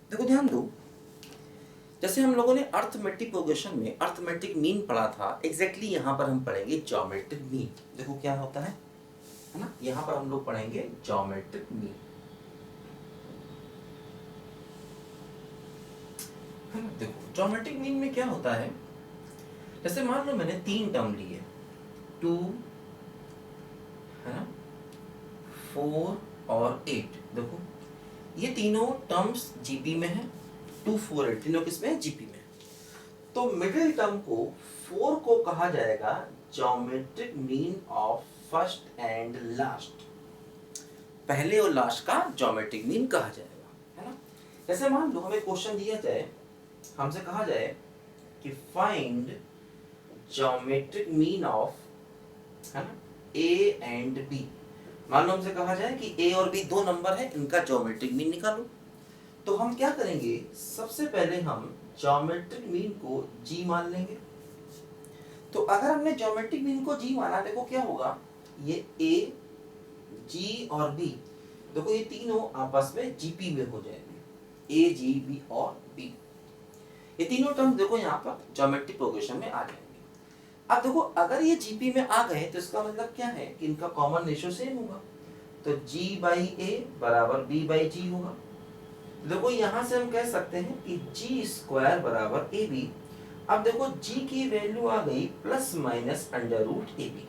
देखो ध्यान दो, जैसे हम लोगों ने अर्थमेटिक प्रोग्रेशन में अर्थमेटिक मीन पढ़ा था, एग्जैक्टली यहाँ पर हम पढ़ेंगे ज्योमेट्रिक मीन। देखो क्या होता है ना, यहाँ पर हम लोग पढ़ेंगे ज्योमेट्रिक मीन, है ना। देखो ज्योमेट्रिक मीन में क्या होता है, जैसे मान लो मैंने 3 टर्म लिए, 2 है ना, 4 और 8। देखो ये तीनों टर्म्स जीपी में है, 2 4 8 तीनों किसमें है, जीपी में। तो मिडिल टर्म को 4 को कहा जाएगा geometric mean of first and last, पहले और लास्ट का ज्योमेट्रिक मीन कहा जाएगा, है ना। जैसे मान लो हमें क्वेश्चन दिया जाए, हमसे कहा जाए कि फाइंड ज्योमेट्रिक मीन ऑफ, है ना, ए एंड बी। मान लो हमसे कहा जाए कि ए और बी दो नंबर है, इनका ज्योमेट्रिक मीन निकालो। तो हम क्या करेंगे, सबसे पहले हम ज्योमेट्रिक मीन को जी मान लेंगे। तो अगर हमने ज्योमेट्रिक मीन को जी माना, देखो क्या होगा, ये ए, जी और बी, देखो ये तीनों आपस में जीपी में हो जाएंगे, ए, जी, बी और बी। ये तीनों टर्म देखो यहाँ पर ज्योमेट्रिक प्रोग्रेशन में आ जाएंगे। अब देखो अगर ये जीपी में आ गए तो इसका मतलब क्या है कि इनका कॉमन रेशियो सेम होगा, तो g बाई ए बराबर b बाई जी होगा। देखो यहां से हम कह सकते हैं कि जी स्क्वायर बराबर ए बी। अब देखो g की वैल्यू आ गई plus minus under root a b,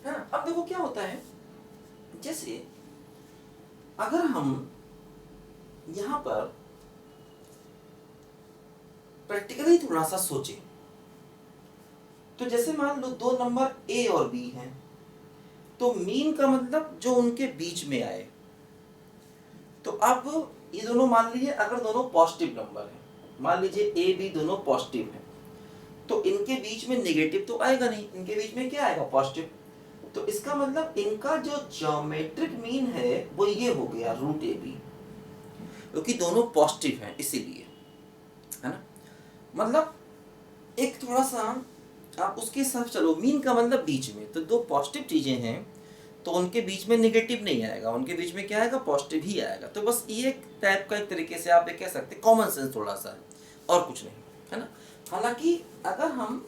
है ना। अब देखो क्या होता है, जैसे अगर हम यहां पर प्रैक्टिकली थोड़ा सा सोचें, तो जैसे मान लो दो नंबर ए और बी हैं, तो मीन का मतलब जो उनके बीच में आए। तो अब ये दोनों मान लीजिए अगर दोनों पॉजिटिव नंबर हैं, मान लीजिए ए बी दोनों पॉजिटिव हैं, तो इनके बीच में नेगेटिव तो आएगा नहीं, इनके बीच में क्या आएगा, पॉजिटिव। तो इसका मतलब इनका जो ज्योमेट्रिक मीन है वो ये हो गया रूट ए बी, क्योंकि दोनों पॉजिटिव हैं इसीलिए, है ना। मतलब एक थोड़ा सा आप उसके हिसाब चलो, मीन का मतलब बीच में, तो दो पॉजिटिव चीजें हैं तो उनके बीच में नेगेटिव नहीं आएगा, उनके बीच में क्या आएगा, पॉजिटिव ही आएगा। तो बस ये एक टाइप का, एक तरीके से आप ये कह सकते हैं कॉमन सेंस थोड़ा सा है, और कुछ नहीं, है ना। हालांकि अगर हम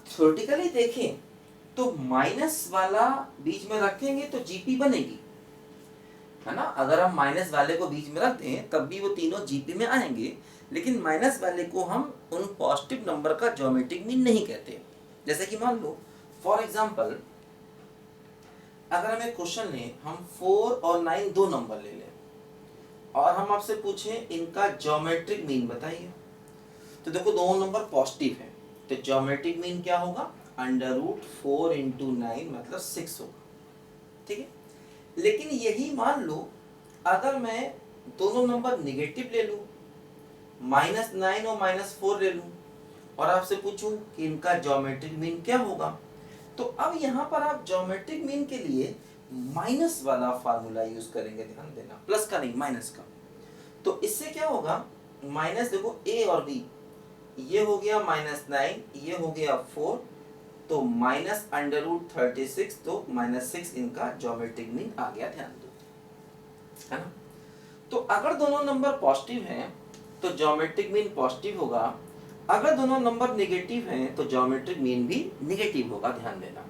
थ्योरेटिकली देखें तो माइनस वाला बीच में रखेंगे तो जीपी बनेगी, है ना। अगर हम माइनस वाले को बीच में रख दें तब भी वो तीनों जीपी में आएंगे, लेकिन माइनस वाले को हम उन पॉजिटिव नंबर का ज्योमेट्रिक मीन नहीं कहते। जैसे कि मान लो फॉर एग्जांपल, अगर हमें क्वेश्चन लें, हम 4 और 9 दो नंबर ले लें और हम आपसे पूछें इनका ज्योमेट्रिक मीन बताइए, तो देखो दोनों नंबर पॉजिटिव है, तो ज्योमेट्रिक मीन क्या होगा, अंडर रूट 4 इंटू 9 मतलब 6 होगा, ठीक है। लेकिन यही मान लो अगर मैं दोनों नंबर निगेटिव ले लूं, -9 और -4 ले लूं, और आपसे पूछूं कि इनका ज्योमेट्रिक मीन क्या होगा, तो अब यहाँ पर आप ज्योमेट्रिक मीन के लिए माइनस वाला फार्मूला यूज करेंगे, ध्यान देना, प्लस का नहीं माइनस का। तो इससे क्या होगा, माइनस देखो ए और बी, ये हो गया -9, ये हो गया 4, तो माइनस अंडर रूट 36, तो -6 इनका ज्योमेट्रिक मीन आ गया, ध्यान दो, है ना। तो अगर दोनों नंबर पॉजिटिव हैं तो ज्योमेट्रिक मीन पॉजिटिव होगा, अगर दोनों नंबर नेगेटिव हैं तो ज्योमेट्रिक मीन भी नेगेटिव होगा, ध्यान देना।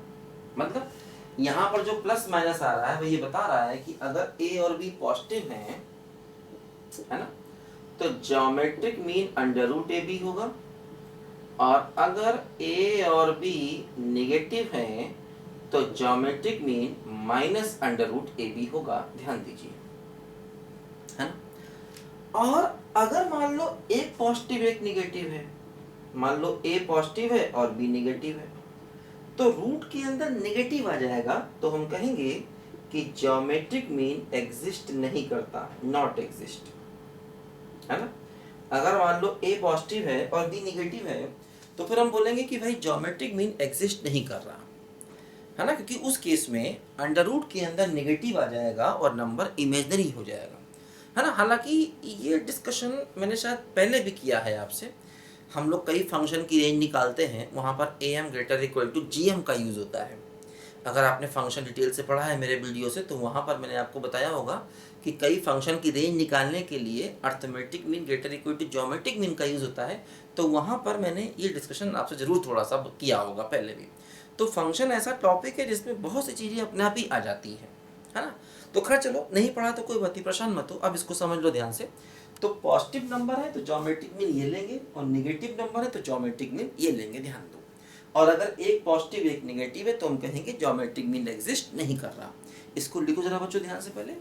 मतलब यहाँ पर जो प्लस माइनस आ रहा है वो ये बता रहा है कि अगर ए और बी पॉजिटिव हैं, है ना, तो geometric mean under root a b होगा, और अगर ए और बी नेगेटिव हैं तो geometric mean minus under root a b होगा, ध्यान दीजिए, है ना। और अगर मान लो एक पॉजिटिव एक निगेटिव है, मान लो ए पॉजिटिव है और बी निगेटिव है, तो रूट के अंदर नेगेटिव आ जाएगा, तो हम कहेंगे कि ज्योमेट्रिक मीन एग्जिस्ट नहीं करता, नॉट एग्जिस्ट, है ना। अगर मान लो ए पॉजिटिव है और बी निगेटिव है, तो फिर हम बोलेंगे कि भाई ज्योमेट्रिक मीन एग्जिस्ट नहीं कर रहा, है ना, क्योंकि उस केस में अंडर रूट के अंदर नेगेटिव आ जाएगा और नंबर इमेजिनरी हो जाएगा, है ना। हालांकि ये डिस्कशन मैंने शायद पहले भी किया है आपसे, हम लोग कई फंक्शन की रेंज निकालते हैं, वहाँ पर am greater equal to gm का यूज़ होता है। अगर आपने फंक्शन डिटेल से पढ़ा है मेरे वीडियो से, तो वहाँ पर मैंने आपको बताया होगा कि कई फंक्शन की रेंज निकालने के लिए arithmetic mean, greater equal to geometric mean का यूज़ होता है। तो वहाँ पर मैंने ये डिस्कशन आपसे ज़रूर थोड़ा सा किया होगा पहले भी। तो फंक्शन ऐसा टॉपिक है जिसमें बहुत सी चीज़ें अपने आप ही आ जाती हैं, है ना। तो खैर चलो, नहीं पढ़ा तो कोई बात नहीं, परेशान मत हो, अब इसको समझ लो ध्यान से। तो पॉजिटिव नंबर है तो ज्योमेट्रिक मीन ये लेंगे, और निगेटिव नंबर है तो ज्योमेट्रिक मीन ये लेंगे, ध्यान दो। और अगर एक पॉजिटिव एक निगेटिव है तो हम कहेंगे ज्योमेट्रिक मीन एग्जिस्ट नहीं कर रहा। इसको लिखो जरा बच्चों ध्यान से पहले।